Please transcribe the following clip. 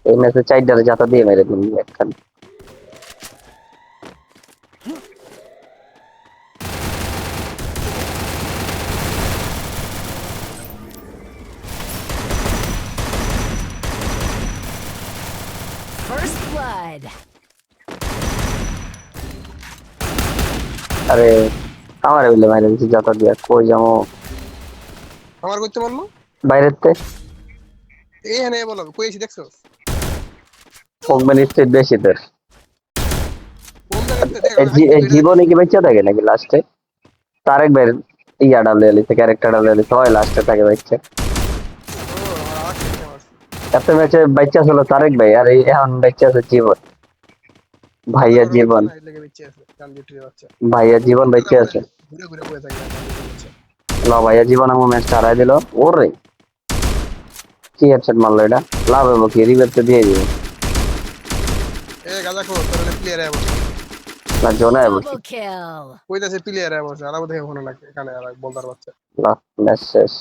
এই ম্যাচে 4 জাতা দিয়ে মেরে দিন একখান। First blood. আরে আমার বলে মেরে দিছি জাতা দিয়া, কই যাবো আমার করতে বললো বাইরেতে। এই হ্যাঁ বলো কই এসে দেখছো ফোকম্যান স্টেট বেশি তোর। কোন জায়গাতে দেখ আমি হাইট এটা জীবনে দেখতেছি কি বেঁচে থাকে নাকি লাস্টে? তারেক ভাই ইয়া ডাবলে এলিছে, ক্যারেক্টার ডাবলে এলিছে, হয় লাস্টে থাকে বাচ্চা। ও আমার আওয়াজ শুনতে পাচ্ছি এত ম্যাচে বাচ্চা ছিল তারেক ভাই, আর এখন বাচ্চা আছে জীবন। কথা ভাইয়া বড় হচ্ছে জীবন, না এর লেগে বেঁচে আছে গান বিউটির বাচ্চা ভাইয়া জীবন ঘুরে বাচ্চা ঘুরে আছে। ঘুরে ঘুরে বয়ে থাকে গান বিউটির বাচ্চা ল ভাইয়া জীবন আমার ম্যাচটা হারাই দিল। ওরে কি হেডশট মারলো এটা, লাভ হবো কি, রিভেট তো দিয়ে দিবে এ গাজা খো তোর প্লেয়ার আয় বসে না, জোনে বসে। Double kill. কইতাছে প্লেয়ার আয় বসে আর দেখে ওখানে লাগে এখানে আর বলদার বাচ্চা ম্যাচ শেষ।